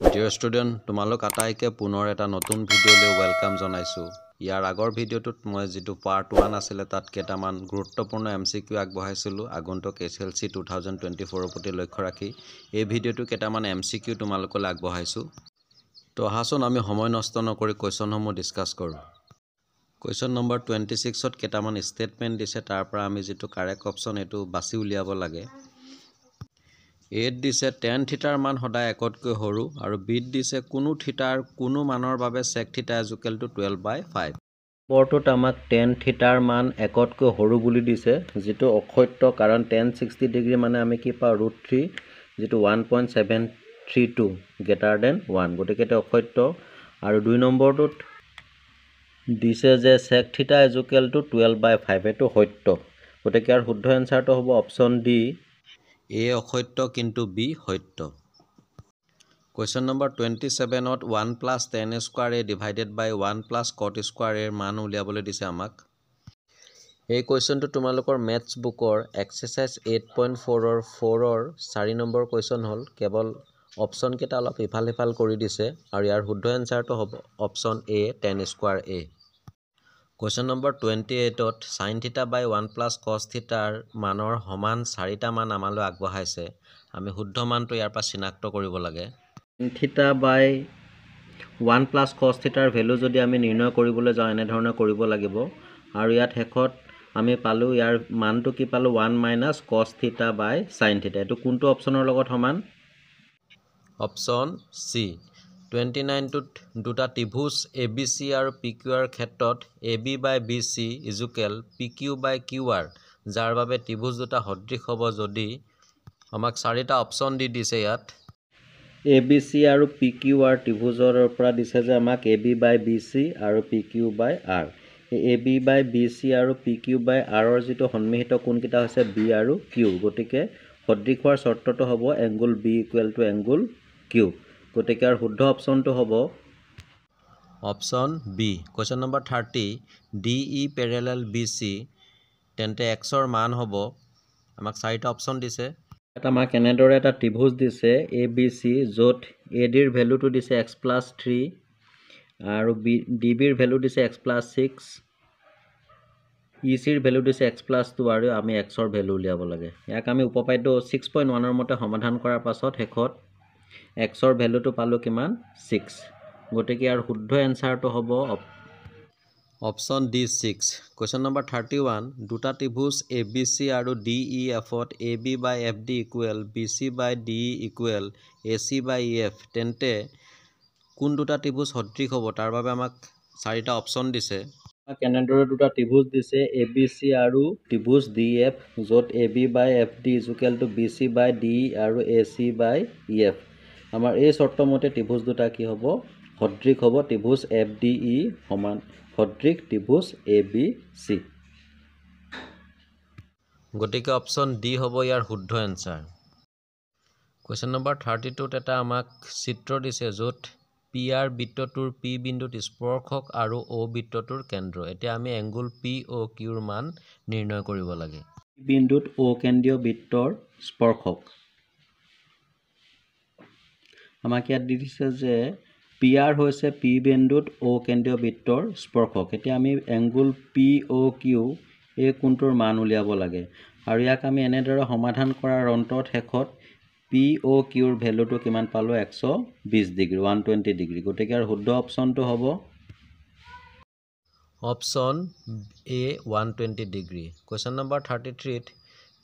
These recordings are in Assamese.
ডিয়াৰ ষ্টুডেণ্ট, তোমালোক আটাইকে পুনৰ এটা নতুন ভিডিঅ'লৈ ৱেলকাম জনাইছোঁ। ইয়াৰ আগৰ ভিডিঅ'টোত মই যিটো পাৰ্ট 1 আছিলে তাত কেইটামান গুৰুত্বপূৰ্ণ MCQ আগবঢ়াইছিলোঁ আগন্তুক SLC 2024ৰ প্ৰতি লক্ষ্য ৰাখি। এই ভিডিঅ'টো কেইটামান MCQ তোমালোকলৈ আগবঢ়াইছোঁ। তো আহাচোন আমি সময় নষ্ট নকৰি কুৱেশ্যনসমূহ ডিছকাছ কৰোঁ। কুৱেশ্যন নম্বৰ 26ত কেইটামান ষ্টেটমেণ্ট দিছে, তাৰ পৰা আমি যিটো কাৰেক্ট অপশ্যন এইটো বাছি উলিয়াব লাগে। এত দিছে tan থিটাৰ মান সদায় একতকৈ সৰু, আৰু বিত দিছে কোনো থিটাৰ কোনো মানৰ বাবে sec থিটা = 12/5। বৰ্ডটোত আমাক tan থিটাৰ মান একতকৈ সৰু বুলি দিছে, যিটো অসত্য, কাৰণ tan 60 ডিগ্ৰী মানে আমি কি পাওঁ √3, যিটো 1.732 > 1, গতিকে এটা অসত্য। আৰু 2 নম্বৰটোত দিছে যে sec থিটা = 12/5, এইটো সত্য। গতিকে ইয়াৰ শুদ্ধ এনচাৰটো হ'ব অপশ্যন ডি, এ অসত্য কিন্তু বি সত্য। কুৱেশ্যন নম্বৰ 27ত 1 + tan² a / 1 + cot² a ৰ মান উলিয়াবলৈ দিছে আমাক। এই কুৱেশ্যনটো তোমালোকৰ মেথছ বুকৰ এক্সাৰচাইজ 8.4ৰ 4 নম্বৰ কুৱেশ্যন হ'ল। কেৱল অপশ্যন কেইটা অলপ ইফাল সিফাল কৰি দিছে, আৰু ইয়াৰ শুদ্ধ এনচাৰটো হ'ব option A tan² a। Question number 28ত sin θ / 1 + cos θ ৰ মানৰ সমান 4টা মান আমালৈ আগবঢ়াইছে। আমি শুদ্ধ মানটো ইয়াৰ পৰা চিনাক্ত কৰিব লাগে। sin θ / 1 + cos θ ৰ ভেলু যদি আমি নিৰ্ণয় কৰিবলৈ যাওঁ এনেধৰণে কৰিব লাগিব। আৰু ইয়াত শেষত আমি পালোঁ ইয়াৰ মানটো কি পালোঁ 1 - cos θ / sin θ। এইটো কোনটো অপশ্যনৰ লগত সমান? Option C. 29টোত দুটা ত্ৰিভুজ ABC আৰু PQR ৰ ক্ষেত্ৰত AB/BC = PQ/QR, যাৰ বাবে ত্ৰিভুজ দুটা সদৃশ হ'ব যদি আমাক 4টা অপশ্যন দি দিছে। ইয়াত ABC আৰু PQR ত্ৰিভুজৰ পৰা দিছে যে আমাক AB/BC আৰু PQ/R। AB/BC আৰু PQ/R ৰ যিটো সন্মিহিত কোণকেইটা হৈছে B আৰু Q, গতিকে সদৃশ হোৱাৰ চৰ্তটো হ'ব এংগুল B = এংগুল Q। গতিকে আৰু শুদ্ধ অপশ্যনটো হ'ব option B. Question number 30 DE = BC, তেন্তে x ৰ মান হ'ব, আমাক 4টা অপশ্যন দিছে। আমাক এনেদৰে এটা ত্ৰিভুজ দিছে ABC, য'ত AD ৰ ভেলুটো দিছে x + 3 আৰু DB ৰ ভেলু দিছে x + 6, EC ৰ ভেলু দিছে x + 2, আৰু আমি x ৰ ভেলু উলিয়াব লাগে। ইয়াক আমি উপপাদ্য 6.1ৰ মতে সমাধান কৰাৰ পাছত শেষত x ৰ ভেলুটো পালোঁ কিমান 6। গতিকে ইয়াৰ শুদ্ধ এনচাৰটো হ'ব অপশ্যন ডি 6। কুৱেশ্যন নম্বৰ 31 দুটা ত্ৰিভুজ ABC আৰু DEFত AB/FD = BC/DE = AC/EF, তেন্তে কোন দুটা ত্ৰিভুজ সদৃশ হ'ব, তাৰ বাবে আমাক 4টা অপশ্যন দিছে। কেনেদৰে দুটা ত্ৰিভুজ দিছে ABC আৰু ত্ৰিভুজ DF, য'ত AB/FD = BC/DE আৰু AC/EF। আমাৰ এই চৰ্তমতে ত্ৰিভুজ দুটা কি হ'ব সদৃশ হ'ব, ত্ৰিভুজ FDE সমান সদৃশ ত্ৰিভুজ ABC। গতিকে অপশ্যন ডি হ'ব ইয়াৰ শুদ্ধ এনচাৰ। কুৱেশ্যন নম্বৰ 32ত এটা আমাক চিত্ৰ দিছে, য'ত PR বৃত্তটোৰ P বিন্দুত স্পৰ্শক আৰু O বৃত্তটোৰ কেন্দ্ৰ। এতিয়া আমি এংগুল POQ ৰ মান নিৰ্ণয় কৰিব লাগে। P বিন্দুত O কেন্দ্ৰীয় বৃত্তৰ স্পৰ্শক। আমাক ইয়াত দি দিছে যে PR হৈছে P বিন্দুত O কেন্দ্ৰীয় বৃত্তৰ স্পৰ্শক। এতিয়া আমি এংগুল POQ এই কোণটোৰ মান উলিয়াব লাগে, আৰু ইয়াক আমি এনেদৰে সমাধান কৰাৰ অন্তত শেষত POQ ৰ ভেলুটো কিমান পালোঁ 120 ডিগ্ৰী, 120 ডিগ্ৰী। গতিকে আৰু শুদ্ধ অপশ্যনটো হ'ব option A 120 degree. Question number 33ত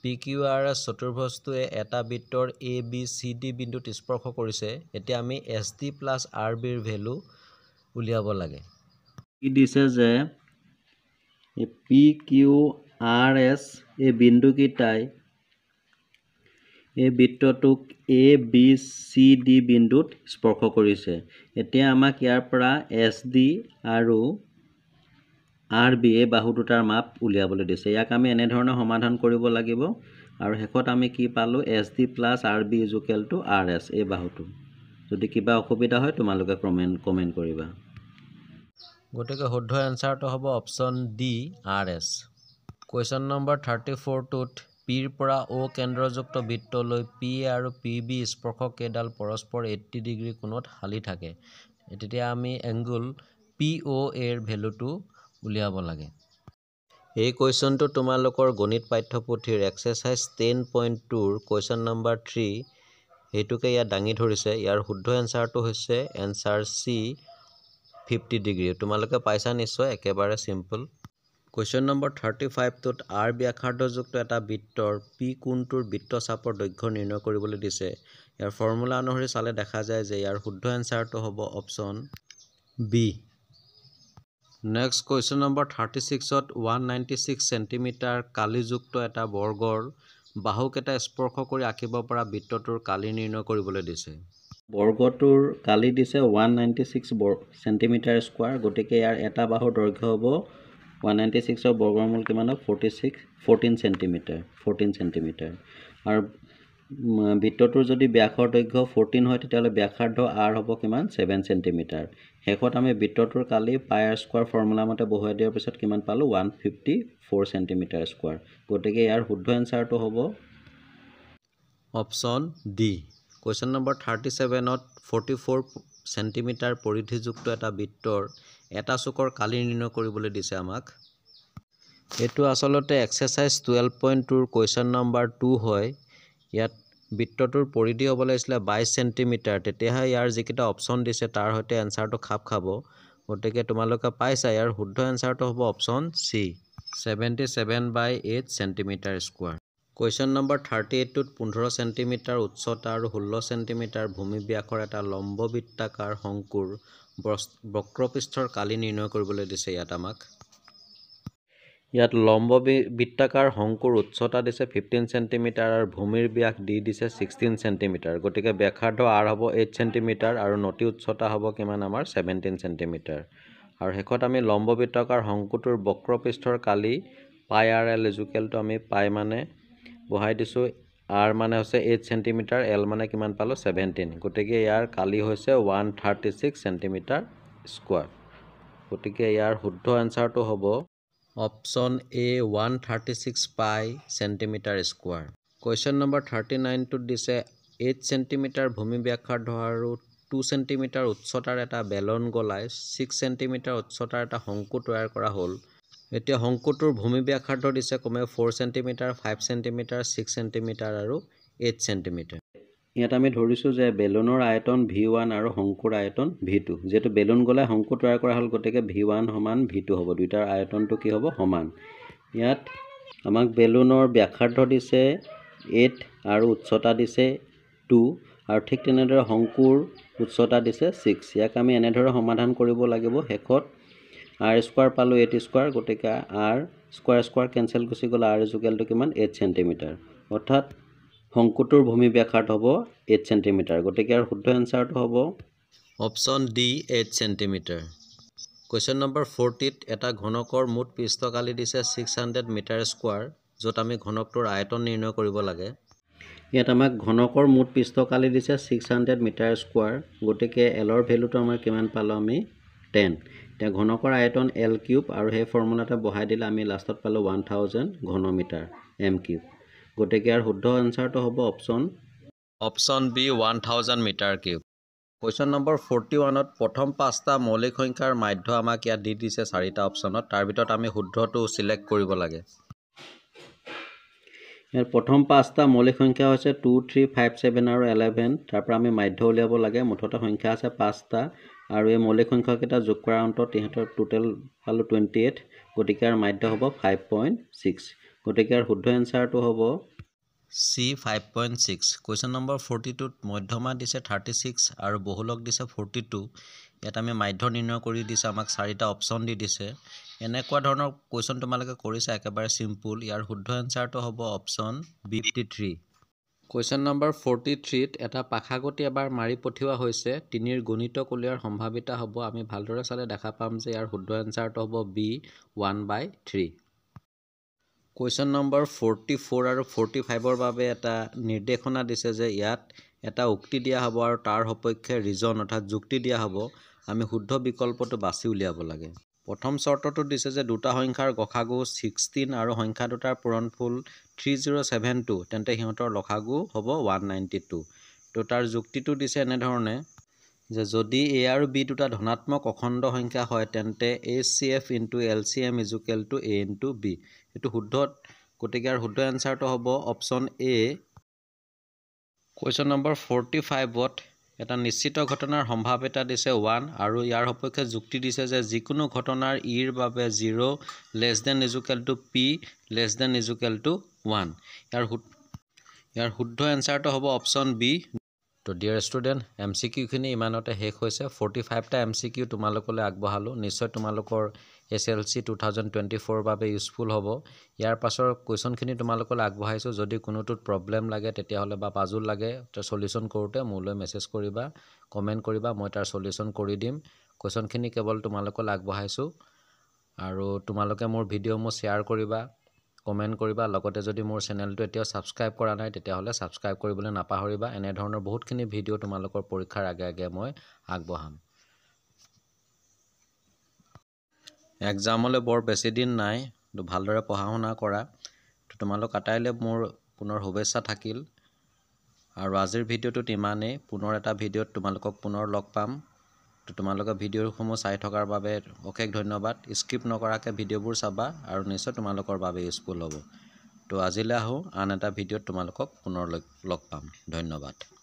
PQRS চতুৰ্ভুজটোৱে এটা বৃত্তৰ ABCD বিন্দুত স্পৰ্শ কৰিছে। এতিয়া আমি SD + RB ৰ ভেলু উলিয়াব লাগে। কি দিছে যে PQRS এই বিন্দুকেইটাই এই বৃত্তটোক ABCD বিন্দুত স্পৰ্শ কৰিছে। এতিয়া আমাক ইয়াৰ পৰা SD আৰু RB এই বাহু দুটাৰ মাপ উলিয়াবলৈ দিছে। ইয়াক আমি এনেধৰণে সমাধান কৰিব লাগিব, আৰু শেষত আমি কি পালোঁ SD + RB = RS এই বাহুটো। যদি কিবা অসুবিধা হয় তোমালোকে কমেণ্ট কৰিবা। গতিকে শুদ্ধ এনচাৰটো হ'ব option D RS। Question number 34টোত পিৰ পৰা O কেন্দ্ৰযুক্ত বৃত্তলৈ P আৰু PB স্পৰ্শক কেইডাল পৰস্পৰ 80 ডিগ্ৰী কোণত হালি থাকে তেতিয়া আমি এংগল POA ৰ ভ্যালুটো উলিয়াব লাগে এই কোৱেশ্চনটো তোমালোকৰ গণিত পাঠ্যপুথিৰ এক্সাৰসাইজ 10.2 ৰ কোৱেশ্চন নম্বৰ 3 হেতুকে ইয়া দাঙি ধৰিছে ইয়াৰ শুদ্ধ এনসাৰটো হৈছে এনসাৰ C 50 ডিগ্ৰী তোমালোকে পাইছা নিশ্চয় একেবাৰে সিম্পল কোৱেশ্চন নম্বৰ 35 টোত R ব্যাসাৰ্ধযুক্ত এটা বৃত্তৰ P কোণটোৰ বৃত্তচাপৰ দৈৰ্ঘ্য নিৰ্ণয় কৰিবলৈ দিছে ইয়াৰ ফৰ্মুলা অনুসৰি চালে দেখা যায় যে ইয়াৰ শুদ্ধ এনসাৰটো হ'ব option B next question number 36 ত 196 সেন্টিমিটাৰ কালিযুক্ত এটা বৰ্গৰ বাহুক এটা স্পৰ্শ কৰি আঁকিব পৰা বৃত্তটোৰ কালি নিৰ্ণয় কৰিবলৈ দিছে বৰ্গটোৰ কালি দিছে 196 সেন্টিমিটাৰ স্কয়াৰ গতিকে ইয়াৰ এটা বাহুৰ দৈৰ্ঘ্য হ'ব 196 ৰ বৰ্গমূল কিমান 14 সেন্টিমিটাৰ আৰু বৃত্তটোৰ যদি ব্যাসৰ দৈৰ্ঘ্য 14 হয় তেতিয়াহলে ব্যাসাৰ্ধ r হ'ব কিমান 7 সেন্টিমিটাৰ হেকত আমি বৃত্তটোৰ কালি পাই r স্কয়াৰ ফৰ্মুলা মতে বহুৱাই দিয়াৰ পিছত কিমান পালো 154 সেন্টিমিটাৰ স্কয়াৰ গতিকে ইয়াৰ শুদ্ধ এনসাৰটো হ'ব অপচন ডি কোৱেশ্চন নম্বৰ 37 ত 44 সেন্টিমিটাৰ পৰিধিযুক্ত এটা বৃত্তৰ এটা চুকৰ কালি নিৰ্ণয় কৰিবলৈ দিছে আমাক এটো আসলতে এক্সাৰসাইজ 12.2 ৰ কোৱেশ্চন নম্বৰ 2 হয় ইয়াত বৃত্তটোৰ পৰিধি হ'ব লাগিছিল 22 সেন্টিমিটাৰ তেতিয়াহে ইয়াৰ যিকিটা অপচন দিছে তাৰ হৈতে এনসাৰটো খাপ খাব গতিকে তোমালোকে পাইছা ইয়াৰ শুদ্ধ এনসাৰটো হ'ব option C 77/8 centimetre square question number 38 টোত 15 সেন্টিমিটাৰ উচ্চতা আৰু 16 সেন্টিমিটাৰ ভূমি ব্যাসৰ এটা লম্ব বৃত্তাকাৰ শংকুৰ বক্ৰপৃষ্ঠৰ কালি নিৰ্ণয় কৰিবলৈ দিছে ইয়াত আমাক ইয়াত লম্ব বৃত্তাকাৰ শংকুৰ উচ্চতা দিছে 15 সেন্টিমিটাৰ আৰু ভূমিৰ ব্যাস দি দিছে 16 সেন্টিমিটাৰ গতিকে ব্যাসাৰ্ধ r হ'ব 8 সেন্টিমিটাৰ আৰু নতি উচ্চতা হ'ব কিমান আমাৰ 17 সেন্টিমিটাৰ আৰু হেকত আমি লম্ব বৃত্তাকাৰ শংকুটোৰ বক্ৰপৃষ্ঠৰ কালি পাই r l = আমি পাই মানে বহাই দিছো r মানে হৈছে 8 সেন্টিমিটাৰ l মানে কিমান পালো 17 গতিকে ইয়াৰ কালি হৈছে 136 সেন্টিমিটাৰ স্কয়াৰ গতিকে ইয়াৰ শুদ্ধ এনসাৰটো হ'ব অপচন এ 136 পাই সেন্টিমিটাৰ স্কয়াৰ কোৱেশ্চন নম্বৰ 39 টোত দিছে 8 সেন্টিমিটাৰ ভূমি ব্যাসাৰ্ধ আৰু 2 সেন্টিমিটাৰ উচ্চতাৰ এটা বেলন গলাই 6 সেন্টিমিটাৰ উচ্চতাৰ এটা শংকু তৈয়াৰ কৰা হ'ল এতিয়া শংকুটোৰ ভূমি ব্যাসাৰ্ধ দিছে কমে 4 সেন্টিমিটাৰ 5 সেন্টিমিটাৰ 6 সেন্টিমিটাৰ আৰু 8 সেন্টিমিটাৰ ইয়াত আমি ধৰিছো যে বেলুনৰ আয়তন v1 আৰু শংকুৰ আয়তন v2 যেটো বেলুন গলাই শংকু তৈয়াৰ কৰা হ'ল গতিকে v1 সমান v2 হ'ব দুইটাৰ আয়তনটো কি হ'ব সমান ইয়াত আমাক বেলুনৰ ব্যাসাৰ্ধ দিছে 8 আৰু উচ্চতা দিছে 2 আৰু ঠিক তেনেদৰে শংকুৰ উচ্চতা দিছে 6 ইয়াক আমি এনেদৰে সমাধান কৰিব লাগিব হেকত r স্কয়াৰ পালো 8 স্কয়াৰ গতিকে r স্কয়াৰ কেনসেল গুচি গ'ল r = কিমান 8 সেন্টিমিটাৰ অৰ্থাৎ শংকুটোৰ ভূমি ব্যাসাৰ্ধ হ'ব 8 সেন্টিমিটাৰ গতিকে ইয়াৰ শুদ্ধ এনসাৰটো হ'ব option D 8 centimetre question number 40 ত এটা ঘনকৰ মুঠ পৃষ্ঠকালি দিছে 600 মিটাৰ স্কয়াৰ যত আমি ঘনকটোৰ আয়তন নিৰ্ণয় কৰিব লাগে ইয়াত আমাক ঘনকৰ মুঠ পৃষ্ঠকালি দিছে 600 মিটাৰ স্কয়াৰ গতিকে l ৰ ভ্যালুটো আমাৰ কিমান পালো আমি 10 তে ঘনকৰ আয়তন l³ আৰু সেই ফৰ্মুলাটা বহাই দিলে আমি লাষ্টত পালো 1000 ঘনমিটাৰ m³ গতিকে ইয়াৰ শুদ্ধ এনসাৰটো হ'ব option B 1000 metre cube question number 41 ত প্ৰথম পাঁচটা মৌলিক সংখ্যাৰ মাধ্য আমাক ইয়াত দি দিছে চাৰিটা অপচনত তাৰ ভিতৰত আমি শুদ্ধটো সিলেক্ট কৰিব লাগে ইয়াৰ প্ৰথম পাঁচটা মৌলিক সংখ্যা হৈছে 2 3 5 7 আৰু 11 তাৰ পৰা আমি মাধ্য উলিয়াব লাগে মুঠতে সংখ্যা আছে পাঁচটা আৰু এই মৌলিক সংখ্যা কেইটা যোগ কৰাৰ অন্তত ইহঁতৰ টোটাল পালো 28 গতিকে ইয়াৰ মাধ্য হ'ব 5.6 গতিকে ইয়াৰ শুদ্ধ এনসাৰটো হ'ব C 5.6 কোৱেশ্চন নম্বৰ 42 ত মধ্যমা দিছে 36 আৰু বহুলক দিছে 42 ইয়াত আমি মাধ্য নিৰ্ণয় কৰি দিছে আমাক চাৰিটা অপচন দি দিছে এনেকুৱা ধৰণৰ কোৱেশ্চন তোমালোকে কৰিছা একেবাৰে সিম্পল ইয়াৰ শুদ্ধ এনসাৰটো হ'ব অপচন B53 কোৱেশ্চন নম্বৰ 43 ত এটা পাখাগতি এবাৰ মাৰি পঠিওৱা হৈছে তিনিৰ গণিতক উলিয়াৰ সম্ভাৱিতা হ'ব আমি ভালদৰে চালে দেখা পাম যে ইয়াৰ শুদ্ধ এনসাৰটো হ'ব B 1/3 কোৱেশ্চন নম্বৰ 44 আৰু 45 ৰ বাবে এটা নিৰ্দেশনা দিছে যে ইয়াত এটা উক্তি দিয়া হ'ব আৰু তাৰ সপক্ষে ৰিজন অৰ্থাৎ যুক্তি দিয়া হ'ব আমি শুদ্ধ বিকল্পটো বাছি উলিয়াব লাগে প্ৰথম চৰ্তটো দিছে যে দুটা সংখ্যাৰ গসাগু 16 আৰু সংখ্যা দুটাৰ পূৰণফল 3072 তেন্তে সিহঁতৰ লসাগু হ'ব 192 তো তাৰ যুক্তিটো দিছে এনেধৰণে যে যদি a আৰু b দুটা ধনাত্মক অখণ্ড সংখ্যা হয় তেন্তে HCF into LCM is equal to a into b এটো শুদ্ধ গতিকে আৰু শুদ্ধ এনসাৰটো হ'ব অপচন A কোৱেশ্চন নম্বৰ 45 ত এটা নিশ্চিত ঘটনাৰ সম্ভাৱ্যতা দিছে 1 আৰু ইয়াৰ সপক্ষে যুক্তি দিছে যে যিকোনো ঘটনাৰ ইৰ বাবে 0 less than is equal to p less than is equal to 1 ইয়াৰ শুদ্ধ এনসাৰটো হ'ব অপচন B তো ডিয়াৰ ষ্টুডেণ্ট MCQ খিনি ইমানতে শেষ হৈছে 45 টা MCQ তোমালোকলৈ আগবঢ়ালো নিশ্চয় তোমালোকৰ SLC 2024 বাবে ইউজফুল হ'ব ইয়াৰ পাছৰ কোৱেশ্চনখিনি তোমালোকলৈ আগবঢ়াইছো যদি কোনোটোত প্ৰবলেম লাগে তেতিয়া হলে বা পাজুল লাগে তো সলিউশন কৰোতে মোলৈ মেছেজ কৰিবা কমেন্ট কৰিবা মই তাৰ সলিউশন কৰি দিম কোৱেশ্চনখিনি কেৱল তোমালোকলৈ আগবঢ়াইছো আৰু তোমালোকে মোৰ ভিডিঅ'মু শেয়াৰ কৰিবা কমেন্ট কৰিবা লগতে যদি মোৰ চেনেলটো এতিয়াও সাবস্ক্ৰাইব কৰা নাই তেতিয়া হলে সাবস্ক্ৰাইব কৰিবলৈ নাপাহৰিবা এনে ধৰণৰ বহুতখিনি ভিডিঅ' তোমালোকৰ পৰীক্ষাৰ আগে মই আগবঢ়াম এক্সামলৈ বৰ বেছি দিন নাই তো ভালদৰে পঢ়া শুনা কৰা তো তোমালোক আটাইলে মোৰ পুনৰ শুভেচ্ছা থাকিল আৰু আজিৰ ভিডিঅ'টোত ইমানেই পুনৰ এটা ভিডিঅ'ত তোমালোকক পুনৰ লগ পাম তো তোমালোকে ভিডিঅ'সমূহ চাই থকাৰ বাবে অশেষ ধন্যবাদ স্কিপ নকৰাকৈ ভিডিঅ'বোৰ চাবা আৰু নিশ্চয় তোমালোকৰ বাবে ইউজফুল হ'ব তো আজিলৈ আহো আন এটা ভিডিঅ'ত তোমালোকক পুনৰ লগ পাম ধন্যবাদ